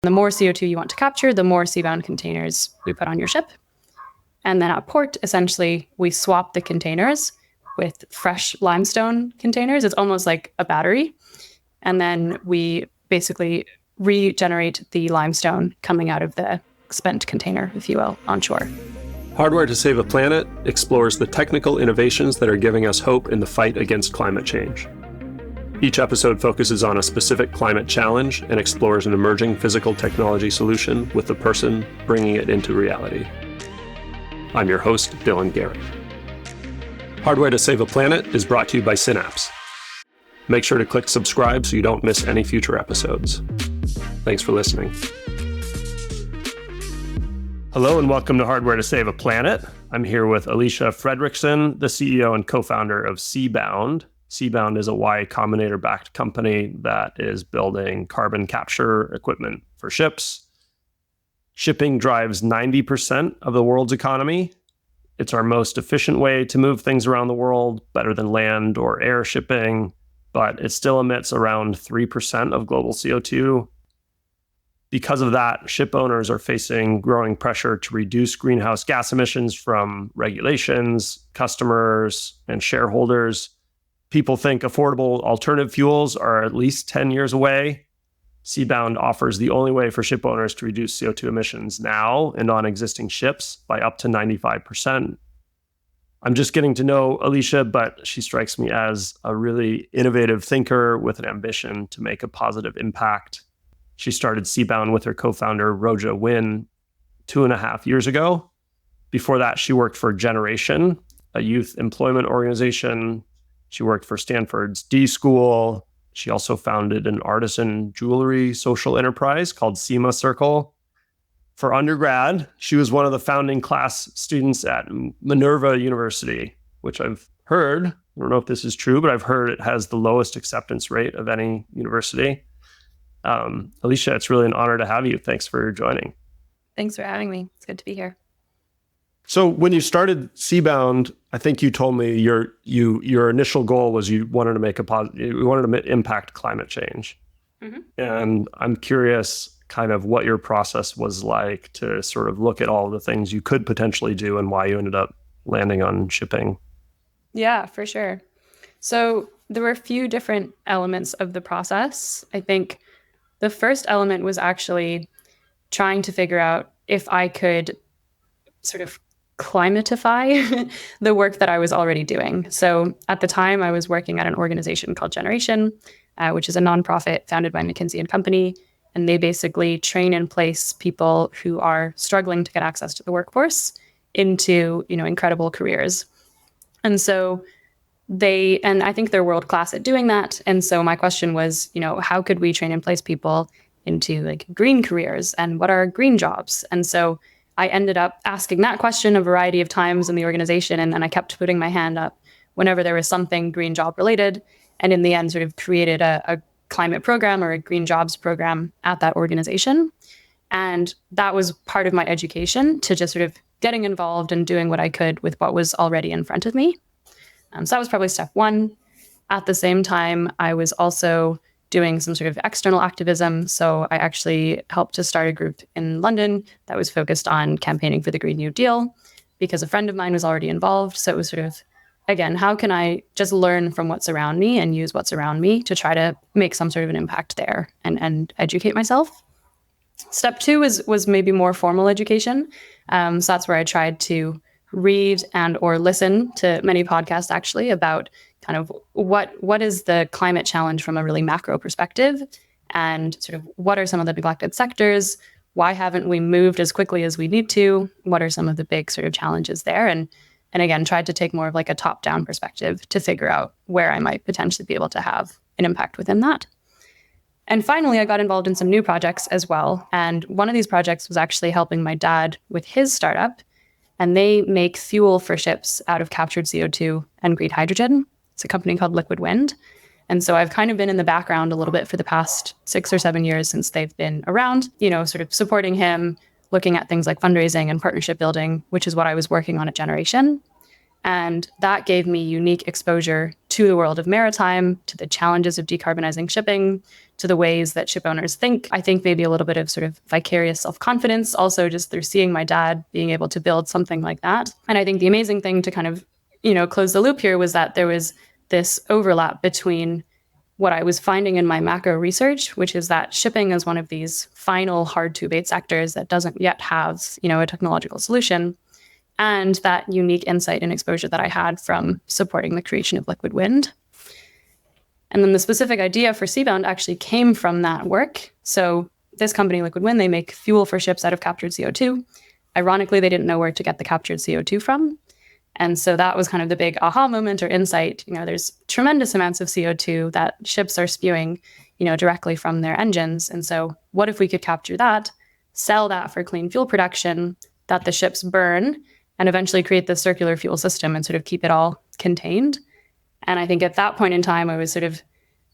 The more CO2 you want to capture, the more seabound containers we put on your ship. And then at port, essentially, we swap the containers with fresh limestone containers. It's almost like a battery. And then we basically regenerate the limestone coming out of the spent container, if you will, on shore. Hardware to Save a Planet explores the technical innovations that are giving us hope in the fight against climate change. Each episode focuses on a specific climate challenge and explores an emerging physical technology solution with the person bringing it into reality. I'm your host, Dylan Garrett. Hardware to Save a Planet is brought to you by Synapse. Make sure to click subscribe so you don't miss any future episodes. Thanks for listening. Hello and welcome to Hardware to Save a Planet. I'm here with Alisha Fredriksson, the CEO and co-founder of Seabound. Seabound is a Y Combinator-backed company that is building carbon capture equipment for ships. Shipping drives 90% of the world's economy. It's our most efficient way to move things around the world, better than land or air shipping, but it still emits around 3% of global CO2. Because of that, ship owners are facing growing pressure to reduce greenhouse gas emissions from regulations, customers, and shareholders. People think affordable alternative fuels are at least 10 years away. Seabound offers the only way for ship owners to reduce CO2 emissions now and on existing ships by up to 95%. I'm just getting to know Alisha, but she strikes me as a really innovative thinker with an ambition to make a positive impact. She started Seabound with her co-founder, Roja Wynn, 2.5 years ago. Before that, she worked for Generation, a youth employment organization. She worked for Stanford's D School. She also founded an artisan jewelry social enterprise called Seema Circle. For undergrad, she was one of the founding class students at Minerva University, which I've heard, I don't know if this is true, but I've heard it has the lowest acceptance rate of any university. Alisha, it's really an honor to have you. Thanks for joining. Thanks for having me. It's good to be here. So when you started Seabound, I think you told me your initial goal was you wanted to make you wanted to impact climate change. Mm-hmm. And I'm curious kind of what your process was like to sort of look at all the things you could potentially do and why you ended up landing on shipping. Yeah, for sure. So there were a few different elements of the process. I think the first element was actually trying to figure out if I could sort of climatify the work that I was already doing. So at the time, I was working at an organization called Generation, which is a nonprofit founded by McKinsey Company. And they basically train and place people who are struggling to get access to the workforce into, incredible careers. And so and I think they're world class at doing that. And so my question was, how could we train and place people into like green careers and what are green jobs? And so I ended up asking that question a variety of times in the organization. And then I kept putting my hand up whenever there was something green job related. And in the end, sort of created a climate program or a green jobs program at that organization. And that was part of my education to just sort of getting involved and doing what I could with what was already in front of me. So that was probably step one. At the same time, I was also doing some sort of external activism. So I actually helped to start a group in London that was focused on campaigning for the Green New Deal because a friend of mine was already involved. So it was sort of, again, how can I just learn from what's around me and use what's around me to try to make some sort of an impact there and educate myself. Step two was maybe more formal education. So that's where I tried to read and or listen to many podcasts actually about kind of what is the climate challenge from a really macro perspective and sort of what are some of the neglected sectors? Why haven't we moved as quickly as we need to? What are some of the big sort of challenges there? And again, tried to take more of like a top-down perspective to figure out where I might potentially be able to have an impact within that. And finally, I got involved in some new projects as well. And one of these projects was actually helping my dad with his startup. And they make fuel for ships out of captured CO2 and green hydrogen. It's a company called Liquid Wind. And so I've kind of been in the background a little bit for the past 6 or 7 years since they've been around, sort of supporting him, looking at things like fundraising and partnership building, which is what I was working on at Generation. And that gave me unique exposure to the world of maritime, to the challenges of decarbonizing shipping, to the ways that ship owners think. I think maybe a little bit of sort of vicarious self-confidence, also just through seeing my dad being able to build something like that. And I think the amazing thing to kind of, close the loop here was that there was this overlap between what I was finding in my macro research, which is that shipping is one of these final hard-to-abate sectors that doesn't yet have, a technological solution, and that unique insight and exposure that I had from supporting the creation of liquid wind. And then the specific idea for Seabound actually came from that work. So this company, Liquid Wind, they make fuel for ships out of captured CO2. Ironically, they didn't know where to get the captured CO2 from. And so that was kind of the big aha moment or insight. There's tremendous amounts of CO2 that ships are spewing, directly from their engines. And so what if we could capture that, sell that for clean fuel production that the ships burn, and eventually create this circular fuel system and sort of keep it all contained? And I think at that point in time, I was sort of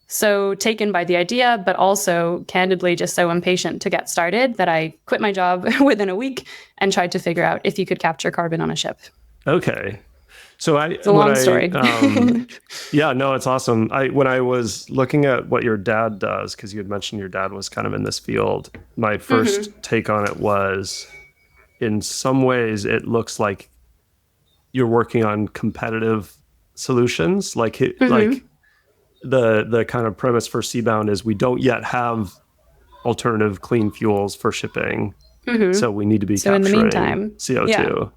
so taken by the idea, but also candidly just so impatient to get started that I quit my job within a week and tried to figure out if you could capture carbon on a ship. Okay. So it's a long story. Yeah, no, it's awesome. When I was looking at what your dad does, because you had mentioned your dad was kind of in this field, my first take on it was, in some ways, it looks like you're working on competitive solutions. Like the kind of premise for Seabound is we don't yet have alternative clean fuels for shipping, so we need to be capturing in the meantime, CO2.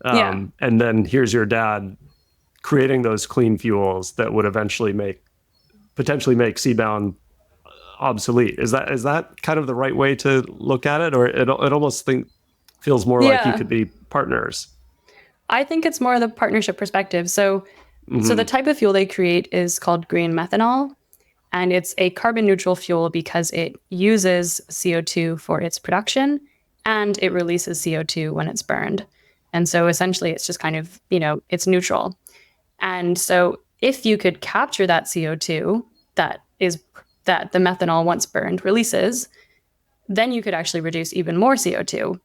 And then here's your dad creating those clean fuels that would eventually potentially make Seabound obsolete. Is that kind of the right way to look at it, or it almost feels more like you could be partners? I think it's more the partnership perspective. So the type of fuel they create is called green methanol, and it's a carbon neutral fuel because it uses CO2 for its production and it releases CO2 when it's burned. And so essentially it's just kind of, it's neutral. And so if you could capture that CO2 that the methanol once burned releases, then you could actually reduce even more CO2.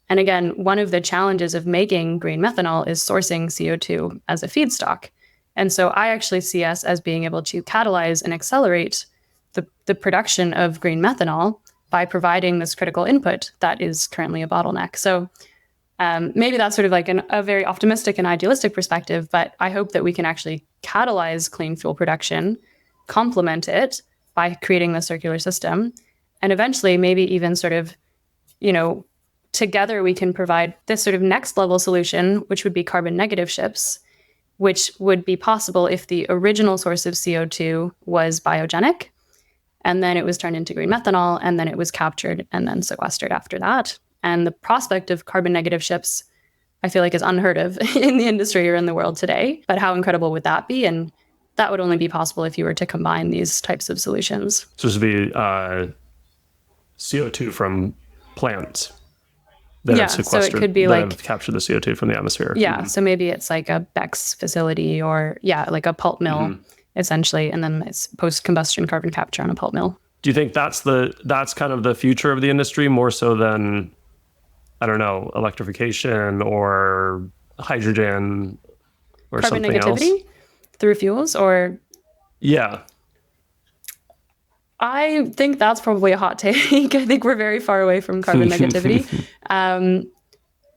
And again, one of the challenges of making green methanol is sourcing CO2 as a feedstock. And so I actually see us as being able to catalyze and accelerate the production of green methanol by providing this critical input that is currently a bottleneck. So maybe that's sort of like a very optimistic and idealistic perspective, but I hope that we can actually catalyze clean fuel production, complement it by creating the circular system, and eventually maybe even sort of, together we can provide this sort of next level solution, which would be carbon negative ships, which would be possible if the original source of CO2 was biogenic, and then it was turned into green methanol, and then it was captured and then sequestered after that. And the prospect of carbon negative ships, I feel like, is unheard of in the industry or in the world today. But how incredible would that be? And that would only be possible if you were to combine these types of solutions. So this would be CO2 from plants that have sequestered, so it could be have captured the CO2 from the atmosphere. Yeah, so maybe it's like a BECCS facility or, like a pulp mill, essentially, and then it's post-combustion carbon capture on a pulp mill. Do you think that's kind of the future of the industry, more so than, I don't know, electrification or hydrogen or carbon something else? Carbon negativity through fuels, or? Yeah. I think that's probably a hot take. I think we're very far away from carbon negativity.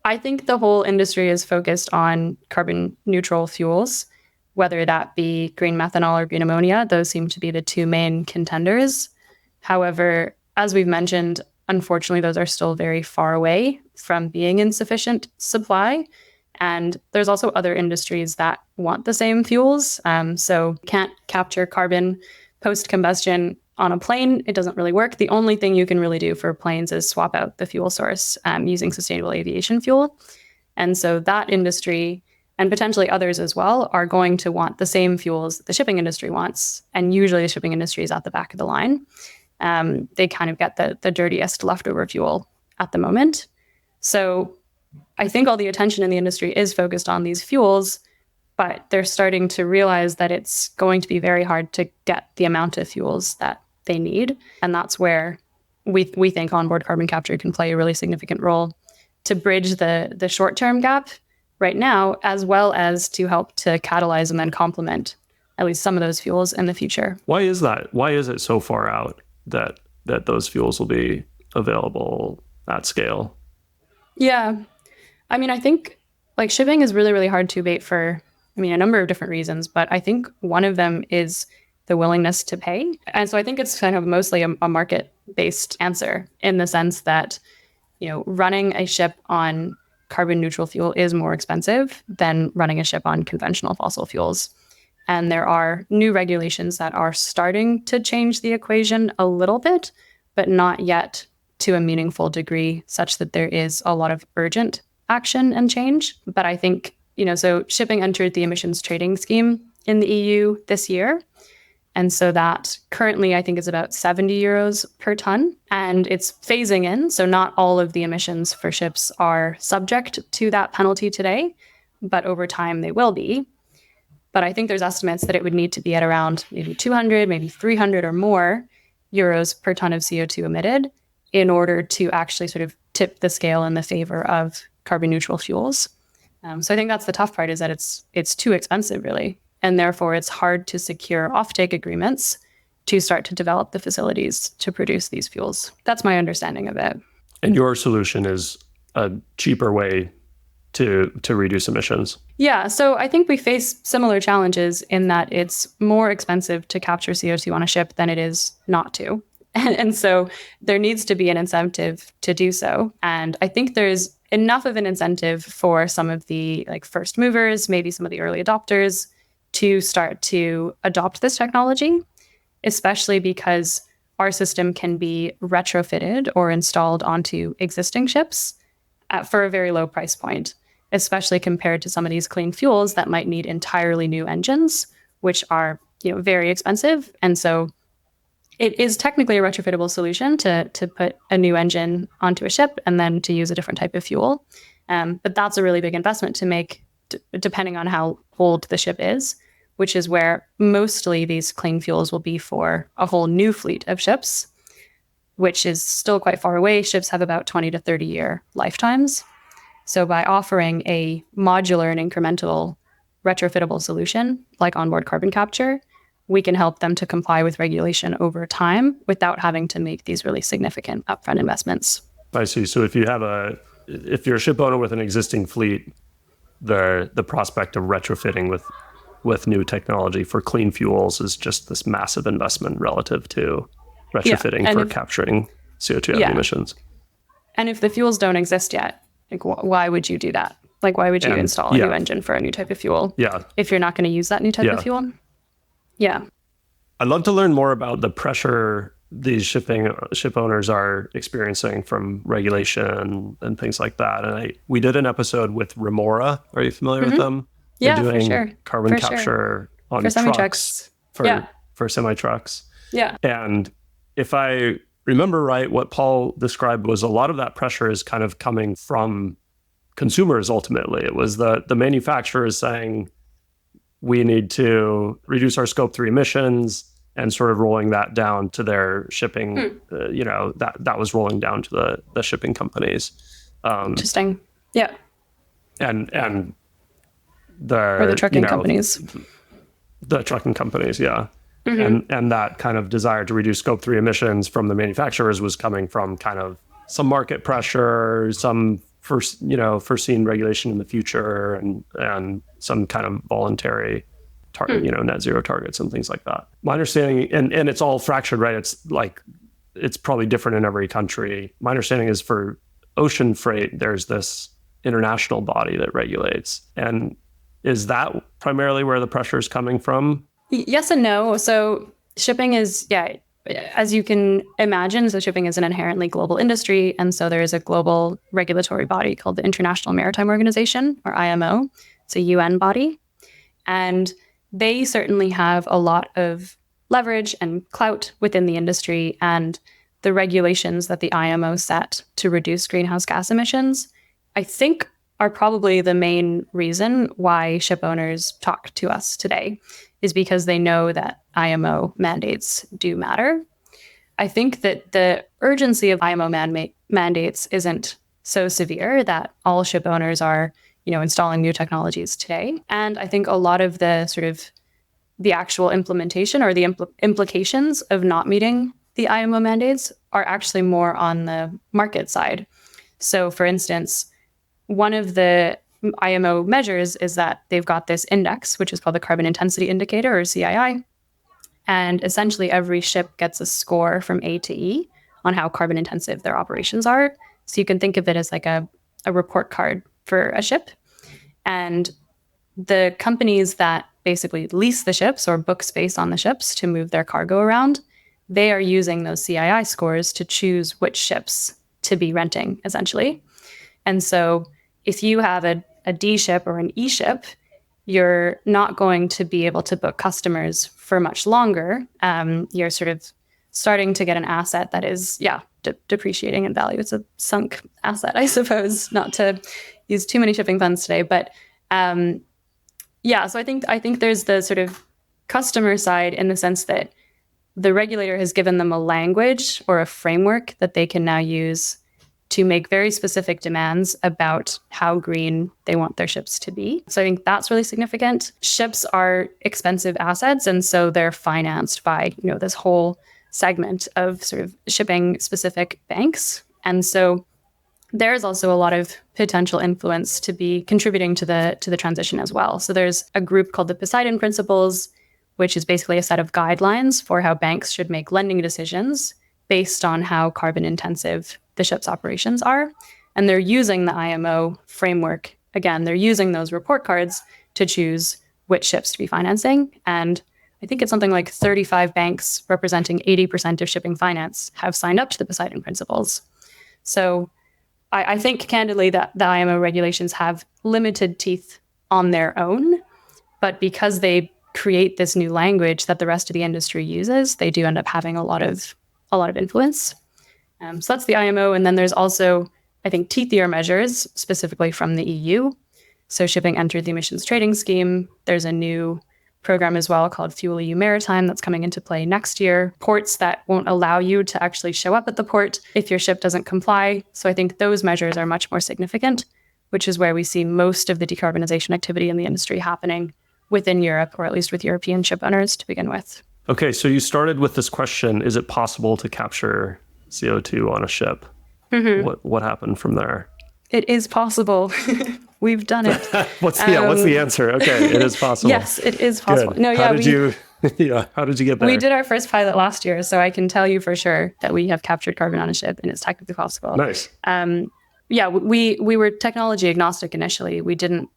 I think the whole industry is focused on carbon neutral fuels, whether that be green methanol or green ammonia. Those seem to be the two main contenders. However, as we've mentioned, unfortunately, those are still very far away from being in sufficient supply. And there's also other industries that want the same fuels. So can't capture carbon post-combustion on a plane. It doesn't really work. The only thing you can really do for planes is swap out the fuel source using sustainable aviation fuel. And so that industry, and potentially others as well, are going to want the same fuels that the shipping industry wants. And usually the shipping industry is at the back of the line. They kind of get the dirtiest leftover fuel at the moment. So I think all the attention in the industry is focused on these fuels, but they're starting to realize that it's going to be very hard to get the amount of fuels that they need. And that's where we think onboard carbon capture can play a really significant role to bridge the short-term gap right now, as well as to help to catalyze and then complement at least some of those fuels in the future. Why is that? Why is it so far out? that those fuels will be available at scale? Yeah. I mean, I think like shipping is really, really hard to abate for, I mean, a number of different reasons, but I think one of them is the willingness to pay. And so I think it's kind of mostly a market-based answer in the sense that, running a ship on carbon neutral fuel is more expensive than running a ship on conventional fossil fuels. And there are new regulations that are starting to change the equation a little bit, but not yet to a meaningful degree such that there is a lot of urgent action and change. But I think, so shipping entered the emissions trading scheme in the EU this year. And so that currently, I think, is about 70 euros per ton. And it's phasing in. So not all of the emissions for ships are subject to that penalty today, but over time they will be. But I think there's estimates that it would need to be at around maybe 200, maybe 300 or more euros per ton of CO2 emitted in order to actually sort of tip the scale in the favor of carbon neutral fuels. So I think that's the tough part, is that it's too expensive, really. And therefore, it's hard to secure offtake agreements to start to develop the facilities to produce these fuels. That's my understanding of it. And your solution is a cheaper way to reduce emissions. Yeah, so I think we face similar challenges in that it's more expensive to capture CO2 on a ship than it is not to. And so there needs to be an incentive to do so. And I think there's enough of an incentive for some of the first movers, maybe some of the early adopters, to start to adopt this technology, especially because our system can be retrofitted or installed onto existing ships for a very low price point, especially compared to some of these clean fuels that might need entirely new engines, which are very expensive. And so it is technically a retrofittable solution to put a new engine onto a ship and then to use a different type of fuel. But that's a really big investment to make, depending on how old the ship is, which is where mostly these clean fuels will be for a whole new fleet of ships, which is still quite far away. Ships have about 20 to 30 year lifetimes. So by offering a modular and incremental retrofittable solution like onboard carbon capture, we can help them to comply with regulation over time without having to make these really significant upfront investments. I see. So if you're a ship owner with an existing fleet, the prospect of retrofitting with new technology for clean fuels is just this massive investment relative to retrofitting for capturing CO2 emissions. And if the fuels don't exist yet, why would you do that? Why would you install a new engine for a new type of fuel if you're not going to use that new type of fuel? Yeah. I'd love to learn more about the pressure these ship owners are experiencing from regulation and things like that. And we did an episode with Remora. Are you familiar with them? Yeah, They're doing for sure. carbon capture on for trucks. For semi-trucks. Yeah. And if I remember right, what Paul described was a lot of that pressure is kind of coming from consumers ultimately. It was the manufacturers saying, we need to reduce our scope 3 emissions, and sort of rolling that down to their shipping, that was rolling down to the shipping companies. Interesting. Yeah. And or the trucking companies. The trucking companies, yeah. Mm-hmm. And that kind of desire to reduce scope 3 emissions from the manufacturers was coming from kind of some market pressure, some foreseen regulation in the future, and some kind of voluntary net zero targets and things like that. My understanding, and it's all fractured, right? It's probably different in every country. My understanding is for ocean freight, there's this international body that regulates. And is that primarily where the pressure is coming from? Yes and no. So shipping is, as you can imagine, so shipping is an inherently global industry. And so there is a global regulatory body called the International Maritime Organization, or IMO. It's a UN body. And they certainly have a lot of leverage and clout within the industry. And the regulations that the IMO set to reduce greenhouse gas emissions, I think, are probably the main reason why ship owners talk to us today, is because they know that IMO mandates do matter. I think that the urgency of IMO mandates isn't so severe that all ship owners are, installing new technologies today. And I think a lot of the sort of the actual implementation or the implications of not meeting the IMO mandates are actually more on the market side. So for instance, one of the IMO measures is that they've got this index, which is called the Carbon Intensity Indicator, or CII. And essentially every ship gets a score from A to E on how carbon intensive their operations are. So you can think of it as like a report card for a ship. And the companies that basically lease the ships or book space on the ships to move their cargo around, they are using those CII scores to choose which ships to be renting, essentially. And so if you have a D ship or an E ship, you're not going to be able to book customers for much longer. You're sort of starting to get an asset that is, depreciating in value. It's a sunk asset, I suppose, not to use too many shipping puns today. But so I think there's the sort of customer side in the sense that the regulator has given them a language or a framework that they can now use to make very specific demands about how green they want their ships to be. So I think that's really significant. Ships are expensive assets, and so they're financed by, this whole segment of sort of shipping specific banks. And so there's also a lot of potential influence to be contributing to the transition as well. So there's a group called the Poseidon Principles, which is basically a set of guidelines for how banks should make lending decisions based on how carbon intensive the ship's operations are. And they're using the IMO framework. Again, they're using those report cards to choose which ships to be financing. And I think it's something like 35 banks representing 80% of shipping finance have signed up to the Poseidon Principles. So I think candidly that the IMO regulations have limited teeth on their own, but because they create this new language that the rest of the industry uses, they do end up having a lot of influence. So that's the IMO. And then there's also, I think, teethier measures, specifically from the EU. So shipping entered the emissions trading scheme. There's a new program as well called Fuel EU Maritime that's coming into play next year. Ports that won't allow you to actually show up at the port if your ship doesn't comply. So I think those measures are much more significant, which is where we see most of the decarbonization activity in the industry happening within Europe, or at least with European ship owners to begin with. Okay, so you started with this question, is it possible to capture CO2 on a ship? Mm-hmm. What happened from there? It is possible. We've done it. What's the answer? Okay, it is possible. Yes, it is possible. Good. How did you get there? We did our first pilot last year, so I can tell you for sure that we have captured carbon on a ship, and it's technically possible. Nice. We were technology agnostic initially. We didn't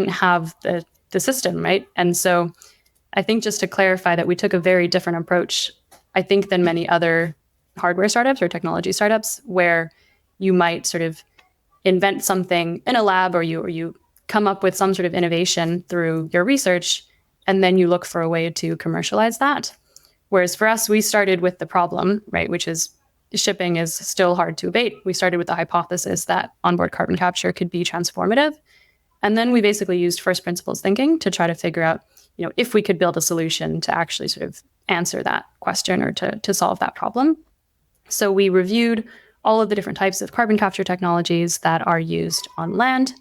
have the system, right? And so I think just to clarify that we took a very different approach, I think, than many other hardware startups or technology startups, where you might sort of invent something in a lab, or you come up with some sort of innovation through your research, and then you look for a way to commercialize that. Whereas for us, we started with the problem, right, which is shipping is still hard to abate. We started with the hypothesis that onboard carbon capture could be transformative. And then we basically used first principles thinking to try to figure out, if we could build a solution to actually sort of answer that question or to solve that problem. So we reviewed all of the different types of carbon capture technologies that are used on land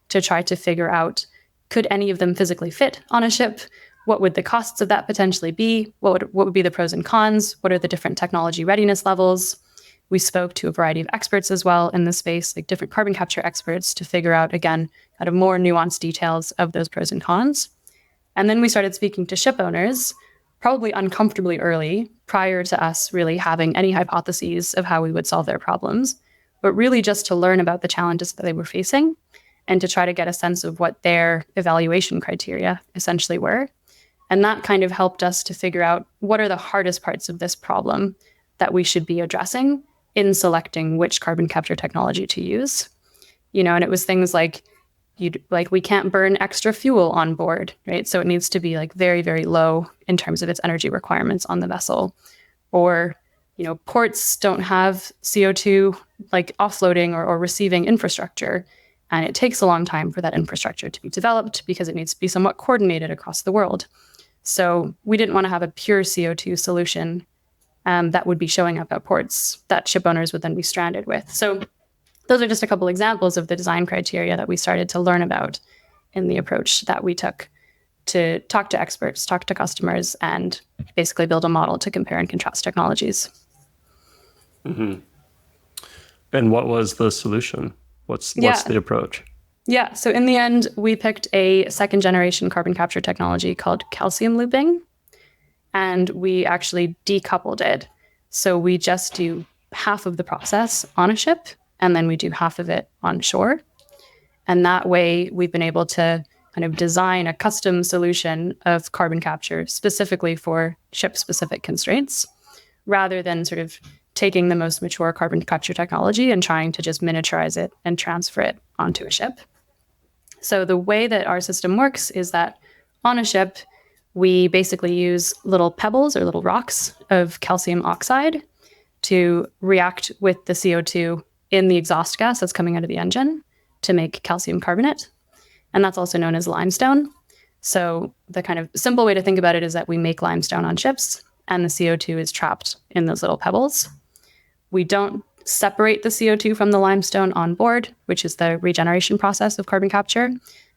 to try to figure out, could any of them physically fit on a ship? What would the costs of that potentially be? What would be the pros and cons? What are the different technology readiness levels? We spoke to a variety of experts as well in the space, like different carbon capture experts, to figure out, again, kind of more nuanced details of those pros and cons. And then we started speaking to ship owners, probably uncomfortably early, prior to us really having any hypotheses of how we would solve their problems, but really just to learn about the challenges that they were facing and to try to get a sense of what their evaluation criteria essentially were. And that kind of helped us to figure out what are the hardest parts of this problem that we should be addressing in selecting which carbon capture technology to use. And it was things like, we can't burn extra fuel on board, right? So it needs to be very, very low in terms of its energy requirements on the vessel. Or, ports don't have CO2 offloading or receiving infrastructure. And it takes a long time for that infrastructure to be developed because it needs to be somewhat coordinated across the world. So we didn't want to have a pure CO2 solution that would be showing up at ports that ship owners would then be stranded with. So those are just a couple examples of the design criteria that we started to learn about in the approach that we took to talk to experts, talk to customers, and basically build a model to compare and contrast technologies. Mm-hmm. And what was the solution? What's the approach? Yeah. So in the end, we picked a second generation carbon capture technology called calcium looping, and we actually decoupled it. So we just do half of the process on a ship, and then we do half of it on shore. And that way, we've been able to kind of design a custom solution of carbon capture specifically for ship-specific constraints, rather than sort of taking the most mature carbon capture technology and trying to just miniaturize it and transfer it onto a ship. So the way that our system works is that on a ship, we basically use little pebbles or little rocks of calcium oxide to react with the CO2 in the exhaust gas that's coming out of the engine to make calcium carbonate. And that's also known as limestone. So the kind of simple way to think about it is that we make limestone on ships and the CO2 is trapped in those little pebbles. We don't separate the CO2 from the limestone on board, which is the regeneration process of carbon capture.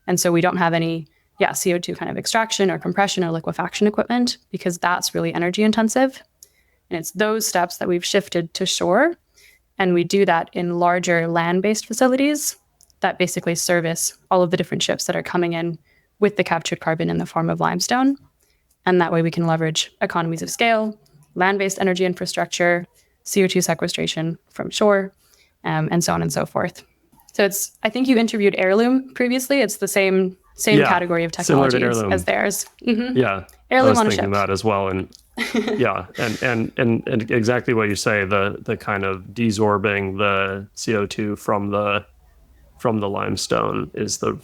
And so we don't have any CO2 kind of extraction or compression or liquefaction equipment because that's really energy intensive. And it's those steps that we've shifted to shore. And we do that in larger land-based facilities that basically service all of the different ships that are coming in with the captured carbon in the form of limestone. And that way we can leverage economies of scale, land-based energy infrastructure, CO2 sequestration from shore, and so on and so forth. So I think you interviewed Heirloom previously. It's the same category of technology as theirs. Mm-hmm. Yeah, Heirloom I was thinking that as well. And yeah, and exactly what you say, the kind of desorbing the CO2 from the limestone is the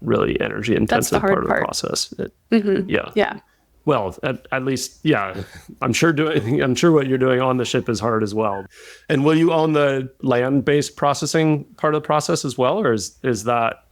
really energy intensive part of the process. Yeah. Well, at least, yeah, I'm sure what you're doing on the ship is hard as well. And will you own the land-based processing part of the process as well, or is that,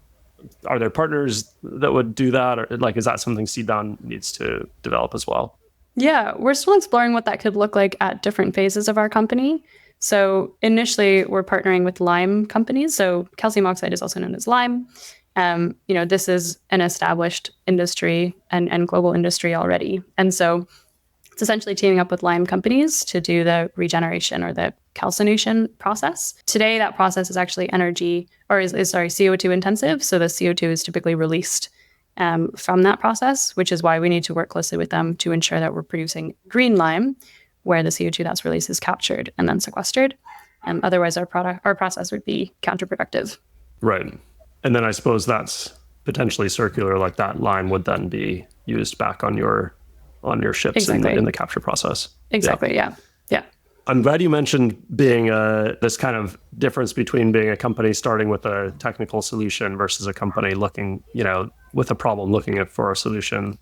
are there partners that would do that, or like is that something Seabound needs to develop as well? Yeah, we're still exploring what that could look like at different phases of our company. So initially, we're partnering with lime companies. So calcium oxide is also known as lime. This is an established industry and global industry already. And so it's essentially teaming up with lime companies to do the regeneration or the calcination process. Today, that process is actually CO2 intensive. So the CO2 is typically released from that process, which is why we need to work closely with them to ensure that we're producing green lime, where the CO2 that's released is captured and then sequestered. Otherwise, our process would be counterproductive. Right. And then I suppose that's potentially circular, like that lime would then be used back on your ships exactly. in the capture process. Exactly, yeah. I'm glad you mentioned being this kind of difference between being a company starting with a technical solution versus a company looking, with a problem, looking for a solution.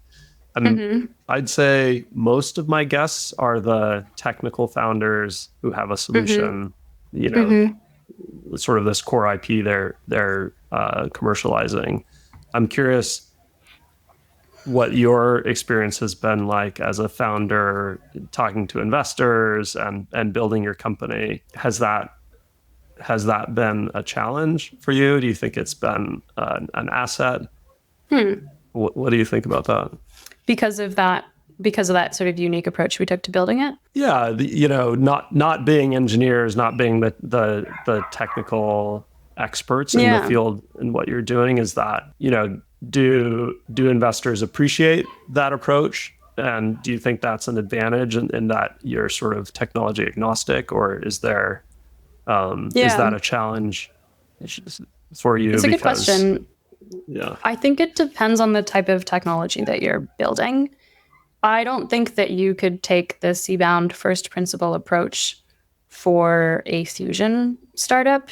I'd say most of my guests are the technical founders who have a solution, sort of this core IP they're commercializing. I'm curious what your experience has been like as a founder, talking to investors and building your company. Has that been a challenge for you? Do you think it's been an asset? What do you think about that? Because of that sort of unique approach we took to building it? Yeah, not being engineers, not being the technical experts in the field in what you're doing, is that, do investors appreciate that approach? And do you think that's an advantage in that you're sort of technology agnostic, or is there is that a challenge for you? It's a good question. Yeah, I think it depends on the type of technology that you're building. I don't think that you could take the Seabound first principle approach for a fusion startup.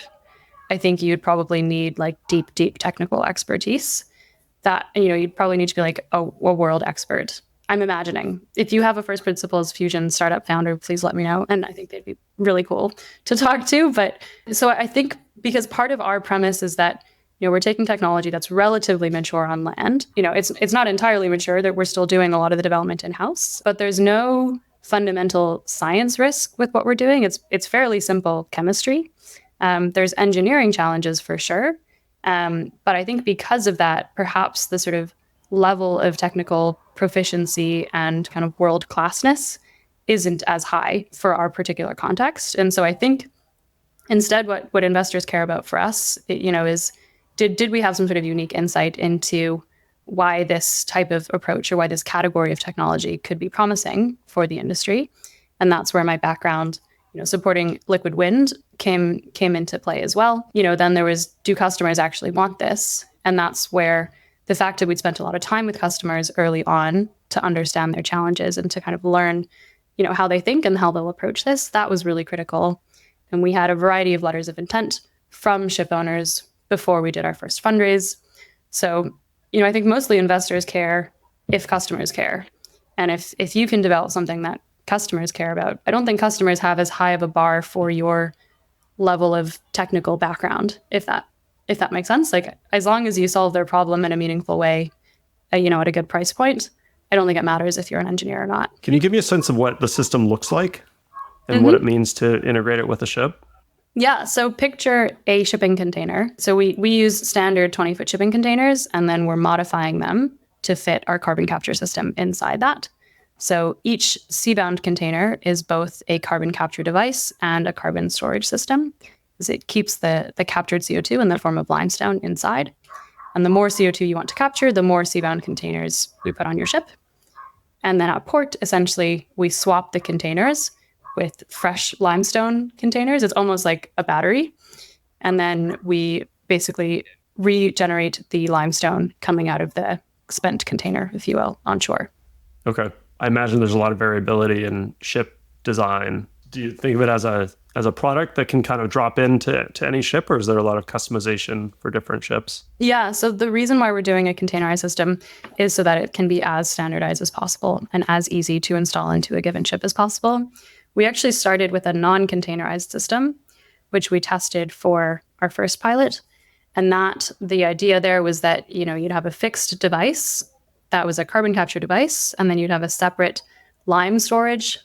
I think you'd probably need like deep technical expertise that, you'd probably need to be like a world expert. I'm imagining. If you have a first principles fusion startup founder, please let me know. And I think they'd be really cool to talk to. But so I think because part of our premise is that, we're taking technology that's relatively mature on land. It's not entirely mature, that we're still doing a lot of the development in-house, but there's no fundamental science risk with what we're doing. It's fairly simple chemistry. There's engineering challenges for sure. But I think because of that, perhaps the sort of level of technical proficiency and kind of world-classness isn't as high for our particular context. And so I think instead what investors care about for us, is did we have some sort of unique insight into why this type of approach or why this category of technology could be promising for the industry? And that's where my background, supporting liquid wind came into play as well. Then there was, do customers actually want this? And that's where the fact that we'd spent a lot of time with customers early on to understand their challenges and to kind of learn, how they think and how they'll approach this, that was really critical. And we had a variety of letters of intent from ship owners before we did our first fundraise. So, I think mostly investors care if customers care. And if you can develop something that customers care about, I don't think customers have as high of a bar for your level of technical background, if that makes sense. Like, as long as you solve their problem in a meaningful way, at a good price point, I don't think it matters if you're an engineer or not. Can you give me a sense of what the system looks like and what it means to integrate it with a ship? Yeah, so picture a shipping container. So we use standard 20-foot shipping containers, and then we're modifying them to fit our carbon capture system inside that. So each Seabound container is both a carbon capture device and a carbon storage system, because it keeps the captured CO2 in the form of limestone inside. And the more CO2 you want to capture, the more Seabound containers we put on your ship. And then at port, essentially, we swap the containers with fresh limestone containers. It's almost like a battery. And then we basically regenerate the limestone coming out of the spent container, if you will, on shore. Okay. I imagine there's a lot of variability in ship design. Do you think of it as a product that can kind of drop into any ship, or is there a lot of customization for different ships? Yeah, so the reason why we're doing a containerized system is so that it can be as standardized as possible and as easy to install into a given ship as possible. We actually started with a non-containerized system, which we tested for our first pilot. And the idea there was that, you'd have a fixed device that was a carbon capture device, and then you'd have a separate lime storage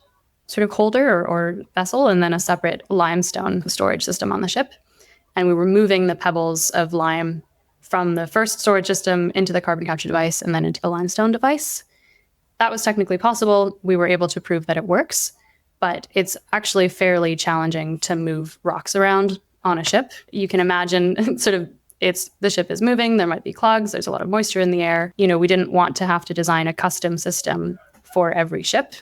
sort of holder or vessel, and then a separate limestone storage system on the ship. And we were moving the pebbles of lime from the first storage system into the carbon capture device and then into the limestone device. That was technically possible. We were able to prove that it works, but it's actually fairly challenging to move rocks around on a ship. You can imagine the ship is moving, there might be clogs, there's a lot of moisture in the air. We didn't want to have to design a custom system for every ship.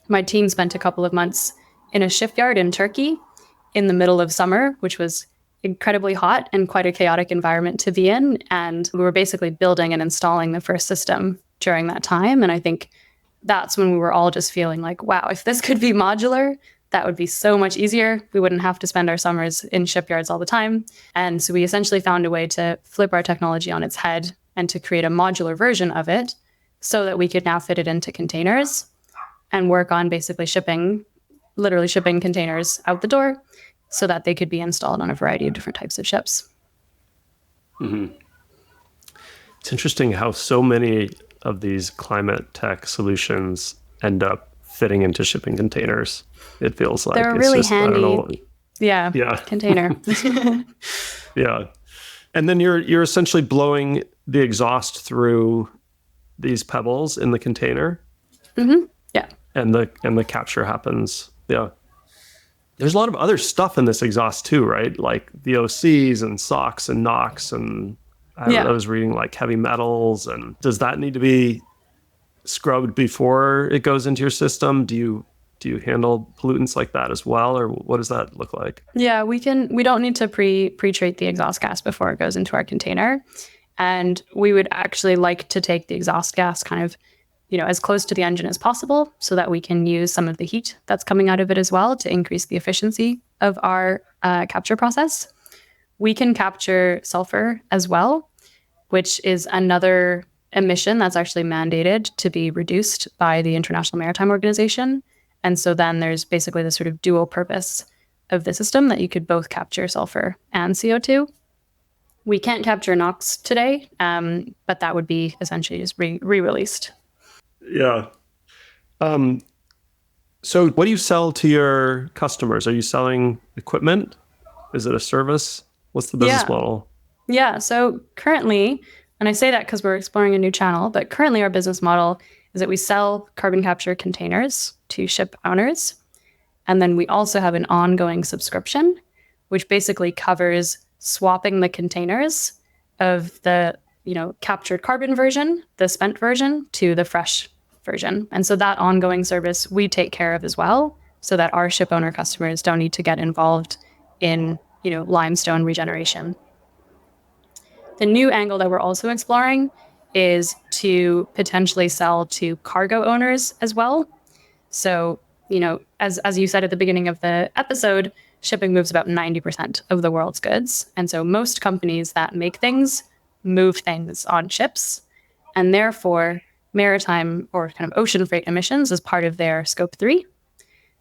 My team spent a couple of months in a shipyard in Turkey in the middle of summer, which was incredibly hot and quite a chaotic environment to be in. And we were basically building and installing the first system during that time. And I think that's when we were all just feeling like, wow, if this could be modular, that would be so much easier. We wouldn't have to spend our summers in shipyards all the time. And so we essentially found a way to flip our technology on its head and to create a modular version of it so that we could now fit it into containers and work on basically literally shipping containers out the door so that they could be installed on a variety of different types of ships. Mm-hmm. It's interesting how so many of these climate tech solutions end up fitting into shipping containers. It feels like they're it's really just, handy. Yeah. Container. Yeah. And then you're essentially blowing the exhaust through these pebbles in the container. Mm-hmm. Yeah. And the capture happens. Yeah. There's a lot of other stuff in this exhaust too, right? Like VOCs and SOx and NOx and I was reading like heavy metals. And does that need to be scrubbed before it goes into your system? Do you handle pollutants like that as well, or what does that look like? Yeah, we don't need to pre-treat the exhaust gas before it goes into our container. And we would actually like to take the exhaust gas kind of, as close to the engine as possible so that we can use some of the heat that's coming out of it as well to increase the efficiency of our capture process. We can capture sulfur as well, which is another emission that's actually mandated to be reduced by the International Maritime Organization. And so then there's basically this sort of dual purpose of the system that you could both capture sulfur and CO2. We can't capture NOx today, but that would be essentially just re-released. Yeah. So what do you sell to your customers? Are you selling equipment? Is it a service? What's the business model? Yeah. So currently, and I say that because we're exploring a new channel, but currently our business model is that we sell carbon capture containers to ship owners. And then we also have an ongoing subscription, which basically covers swapping the containers of the captured carbon version, the spent version, to the fresh version. And so that ongoing service we take care of as well, so that our ship owner customers don't need to get involved in limestone regeneration. The new angle that we're also exploring is to potentially sell to cargo owners as well. So, as you said at the beginning of the episode, shipping moves about 90% of the world's goods. And so most companies that make things move things on ships. And therefore, maritime or kind of ocean freight emissions is part of their scope 3.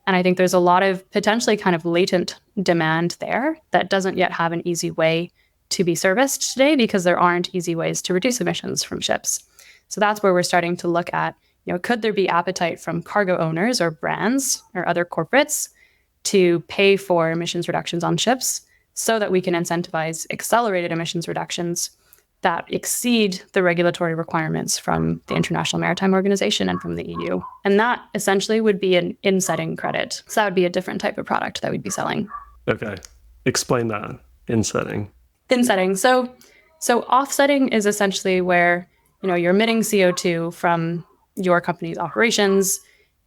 And I think there's a lot of potentially kind of latent demand there that doesn't yet have an easy way to be serviced today because there aren't easy ways to reduce emissions from ships. So that's where we're starting to look at, could there be appetite from cargo owners or brands or other corporates to pay for emissions reductions on ships so that we can incentivize accelerated emissions reductions that exceed the regulatory requirements from the International Maritime Organization and from the EU. And that essentially would be an insetting credit. So that would be a different type of product that we'd be selling. Okay. Explain that. Insetting. Insetting. So offsetting is essentially where, you're emitting CO2 from your company's operations.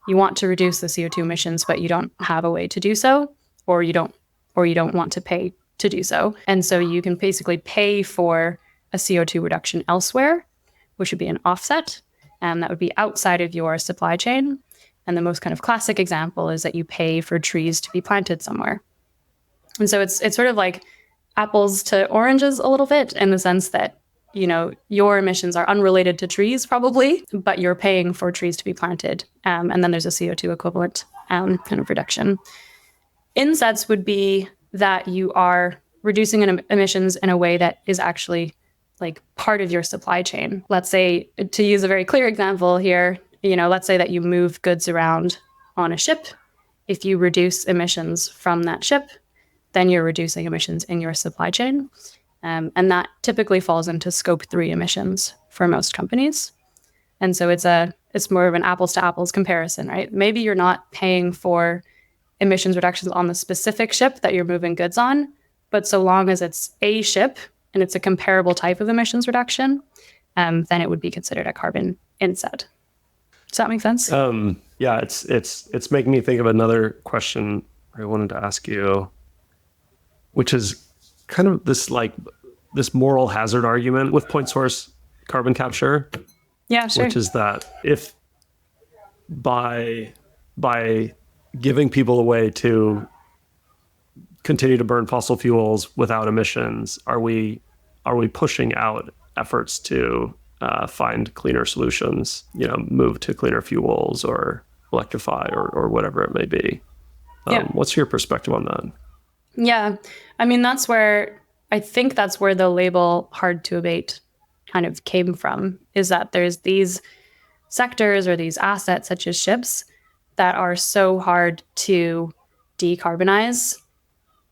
You want to reduce the CO2 emissions, but you don't have a way to do so, or you don't want to pay to do so. And so you can basically pay for a CO2 reduction elsewhere, which would be an offset, and that would be outside of your supply chain. And the most kind of classic example is that you pay for trees to be planted somewhere. And so it's sort of like apples to oranges a little bit, in the sense that, your emissions are unrelated to trees probably, but you're paying for trees to be planted. And then there's a CO2 equivalent kind of reduction. Insets would be that you are reducing emissions in a way that is actually like part of your supply chain. Let's say, to use a very clear example here, let's say that you move goods around on a ship. If you reduce emissions from that ship, then you're reducing emissions in your supply chain. And that typically falls into scope 3 emissions for most companies. And so it's more of an apples to apples comparison, right? Maybe you're not paying for emissions reductions on the specific ship that you're moving goods on, but so long as it's a ship and it's a comparable type of emissions reduction, then it would be considered a carbon inset. Does that make sense? Yeah, it's making me think of another question I wanted to ask you, which is kind of this moral hazard argument with point source carbon capture. Yeah, sure. Which is that if by giving people a way to continue to burn fossil fuels without emissions, are we pushing out efforts to find cleaner solutions, move to cleaner fuels or electrify or whatever it may be? What's your perspective on that? Yeah, I mean, that's where the label hard to abate kind of came from, is that there's these sectors or these assets such as ships that are so hard to decarbonize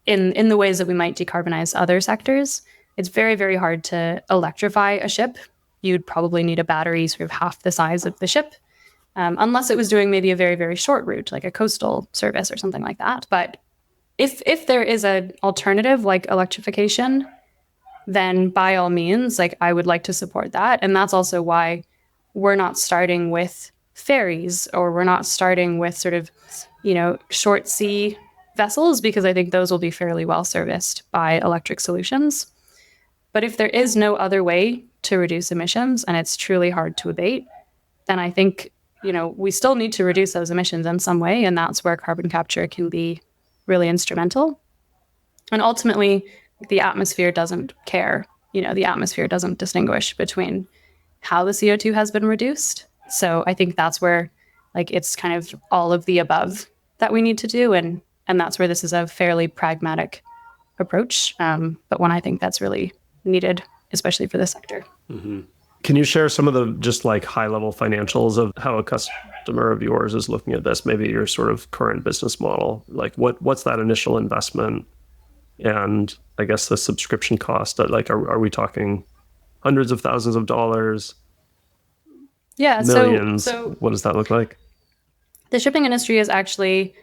in the ways that we might decarbonize other sectors. It's very, very hard to electrify a ship. You'd probably need a battery sort of half the size of the ship, unless it was doing maybe a very, very short route, like a coastal service or something like that. But if there is an alternative like electrification, then by all means, I would like to support that. And that's also why we're not starting with ferries, or we're not starting with sort of, short sea vessels, because I think those will be fairly well serviced by electric solutions. But if there is no other way to reduce emissions and it's truly hard to abate, then I think, we still need to reduce those emissions in some way. And that's where carbon capture can be really instrumental. And ultimately, the atmosphere doesn't care. The atmosphere doesn't distinguish between how the CO2 has been reduced. So I think that's where it's kind of all of the above that we need to do. And that's where this is a fairly pragmatic approach, but one I think that's really needed, especially for this sector. Mm-hmm. Can you share some of the just high-level financials of how a customer of yours is looking at this? Maybe your sort of current business model. What's that initial investment, and I guess the subscription cost? Are we talking hundreds of thousands of dollars? Yeah, millions? So what does that look like? The shipping industry is actually,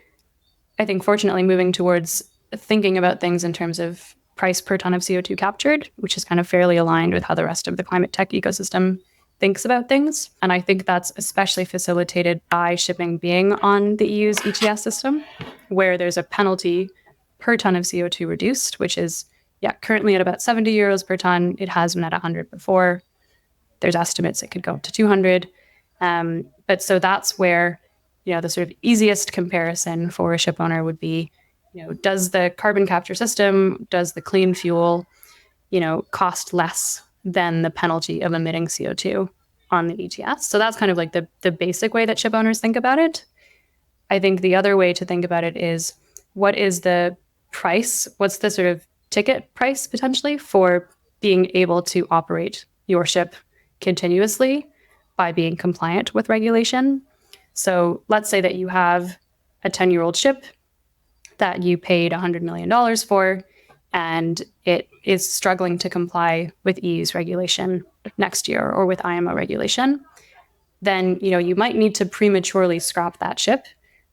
I think, fortunately moving towards thinking about things in terms of price per ton of CO2 captured, which is kind of fairly aligned with how the rest of the climate tech ecosystem thinks about things. And I think that's especially facilitated by shipping being on the EU's ETS system, where there's a penalty per ton of CO2 reduced, which is, currently at about 70 euros per ton. It has been at 100 before. There's estimates it could go up to 200. But so that's where, the sort of easiest comparison for a ship owner would be, does the carbon capture system, does the clean fuel, cost less than the penalty of emitting CO2 on the ETS? So that's kind of like the basic way that ship owners think about it. I think the other way to think about it is, what is the price? What's the sort of ticket price potentially for being able to operate your ship continuously by being compliant with regulation? So let's say that you have a 10-year-old ship that you paid $100 million for, and it is struggling to comply with EU's regulation next year or with IMO regulation. Then, you might need to prematurely scrap that ship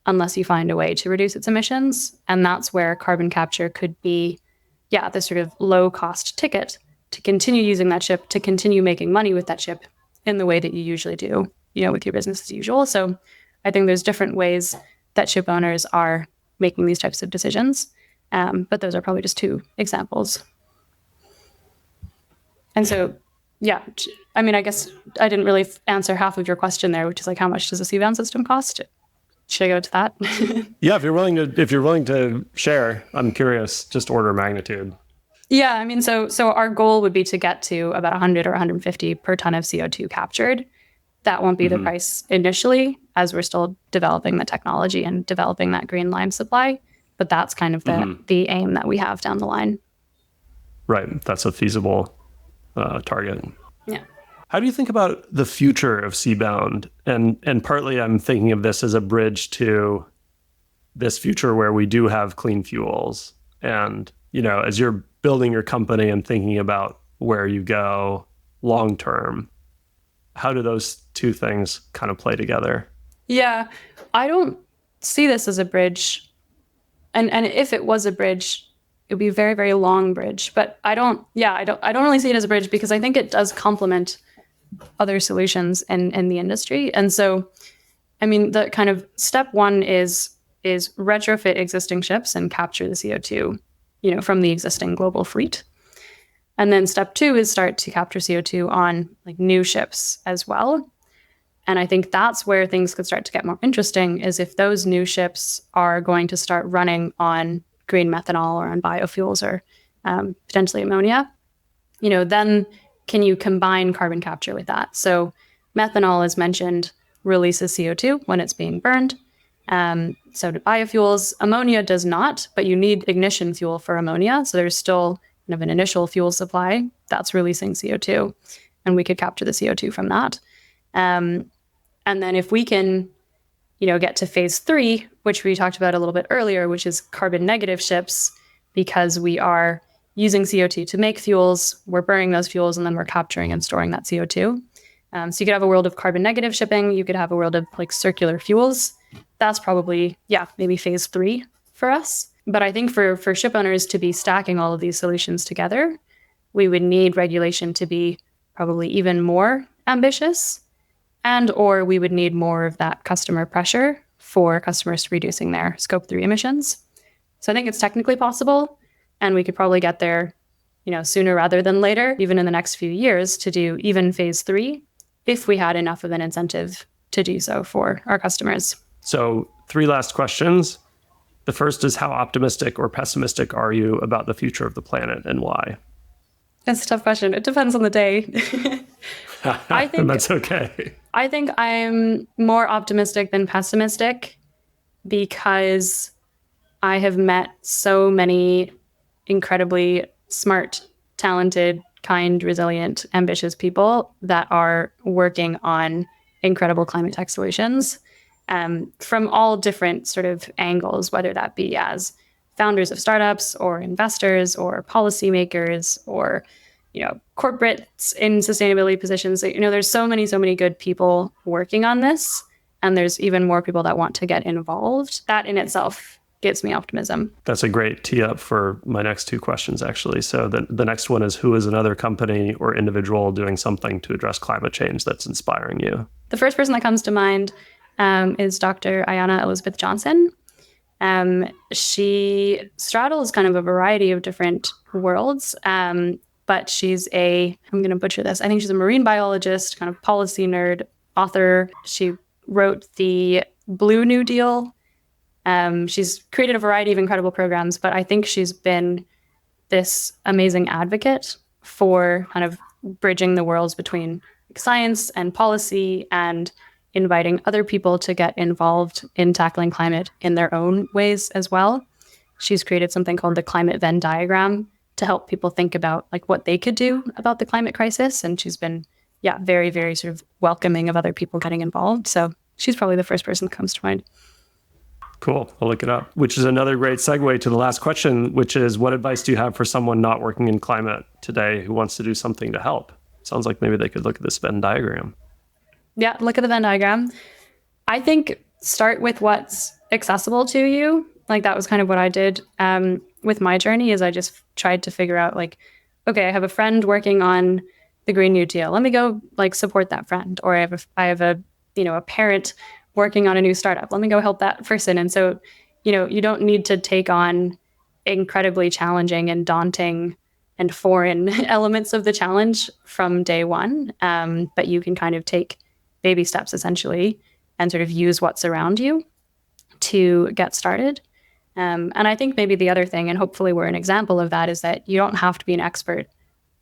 unless you find a way to reduce its emissions. And that's where carbon capture could be, the sort of low-cost ticket to continue using that ship, to continue making money with that ship in the way that you usually do, with your business as usual. So I think there's different ways that ship owners are making these types of decisions. But those are probably just two examples. And so, I guess I didn't really answer half of your question there, which is like, how much does a Seabound system cost? Should I go to that? Yeah, if you're willing to share, I'm curious, just order of magnitude. Yeah, so our goal would be to get to about 100 or 150 per ton of CO2 captured. That won't be the price initially, as we're still developing the technology and developing that green lime supply. But that's kind of the aim that we have down the line. Right, that's a feasible target. Yeah. How do you think about the future of Seabound? And partly I'm thinking of this as a bridge to this future where we do have clean fuels. And, as you're building your company and thinking about where you go long term, how do those two things kind of play together? Yeah, I don't see this as a bridge. And if it was a bridge, it would be a very, very long bridge. But I don't really see it as a bridge, because I think it does complement other solutions in the industry. And so, the kind of step one is retrofit existing ships and capture the CO2, from the existing global fleet. And then step two is start to capture CO2 on like new ships as well. And I think that's where things could start to get more interesting, is if those new ships are going to start running on green methanol or on biofuels or potentially ammonia, then can you combine carbon capture with that? So methanol, as mentioned, releases CO2 when it's being burned. So do biofuels. Ammonia does not, but you need ignition fuel for ammonia. So there's still kind of an initial fuel supply that's releasing CO2, and we could capture the CO2 from that. And then if we can, get to phase 3, which we talked about a little bit earlier, which is carbon negative ships, because we are using CO2 to make fuels, we're burning those fuels, and then we're capturing and storing that CO2. So you could have a world of carbon negative shipping. You could have a world of like circular fuels. That's probably, maybe phase 3 for us. But I think for ship owners to be stacking all of these solutions together, we would need regulation to be probably even more ambitious, or we would need more of that customer pressure for customers reducing their Scope 3 emissions. So I think it's technically possible, and we could probably get there, sooner rather than later, even in the next few years, to do even phase 3, if we had enough of an incentive to do so for our customers. So 3 last questions. The first is, how optimistic or pessimistic are you about the future of the planet, and why? That's a tough question. It depends on the day. I think that's okay. I think I'm more optimistic than pessimistic, because I have met so many incredibly smart, talented, kind, resilient, ambitious people that are working on incredible climate tech solutions, from all different sort of angles, whether that be as founders of startups or investors or policymakers or, corporates in sustainability positions. There's so many good people working on this. and there's even more people that want to get involved, that in itself gives me optimism. That's a great tee up for my next two questions, actually. So the next one is, who is another company or individual doing something to address climate change that's inspiring you? The first person that comes to mind is Dr. Ayanna Elizabeth Johnson. She straddles kind of a variety of different worlds, but she's I'm going to butcher this, I think she's a marine biologist, kind of policy nerd, author. She wrote the Blue New Deal. She's created a variety of incredible programs, but I think she's been this amazing advocate for kind of bridging the worlds between science and policy and inviting other people to get involved in tackling climate in their own ways as well. She's created something called the climate Venn diagram to help people think about like what they could do about the climate crisis. And she's been, very, very sort of welcoming of other people getting involved. So she's probably the first person that comes to mind. Cool. I'll look it up, which is another great segue to the last question, which is, what advice do you have for someone not working in climate today who wants to do something to help? Sounds like maybe they could look at this Venn diagram. Yeah, look at the Venn diagram. I think start with what's accessible to you. Like that was kind of what I did with my journey, is I just tried to figure out like, okay, I have a friend working on the Green New Deal. Let me go like support that friend. Or I have a parent working on a new startup. Let me go help that person. And so, you don't need to take on incredibly challenging and daunting and foreign elements of the challenge from day one. But you can kind of take baby steps essentially and sort of use what's around you to get started. And I think maybe the other thing, and hopefully we're an example of that, is that you don't have to be an expert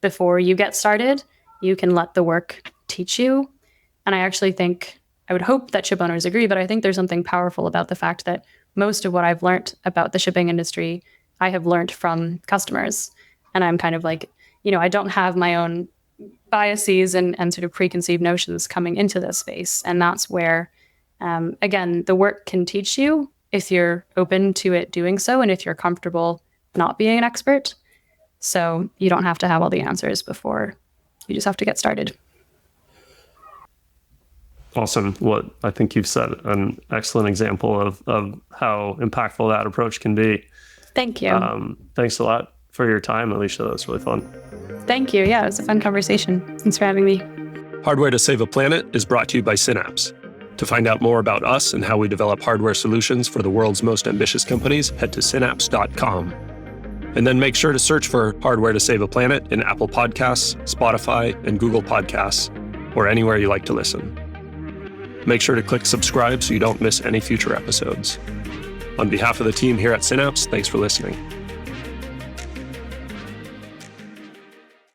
before you get started. You can let the work teach you. And I actually think, I would hope that ship owners agree, but I think there's something powerful about the fact that most of what I've learned about the shipping industry, I have learned from customers. And I'm kind of like, I don't have my own biases and sort of preconceived notions coming into this space. And that's where, again, the work can teach you if you're open to it doing so and if you're comfortable not being an expert. So you don't have to have all the answers before. You just have to get started. Awesome. Well, I think you've set an excellent example of how impactful that approach can be. Thank you. Thanks a lot for your time, Alisha. That was really fun. Thank you. Yeah, it was a fun conversation. Thanks for having me. Hardware to Save a Planet is brought to you by Synapse. To find out more about us and how we develop hardware solutions for the world's most ambitious companies, head to synapse.com. And then make sure to search for Hardware to Save a Planet in Apple Podcasts, Spotify, and Google Podcasts, or anywhere you like to listen. Make sure to click subscribe so you don't miss any future episodes. On behalf of the team here at Synapse, thanks for listening.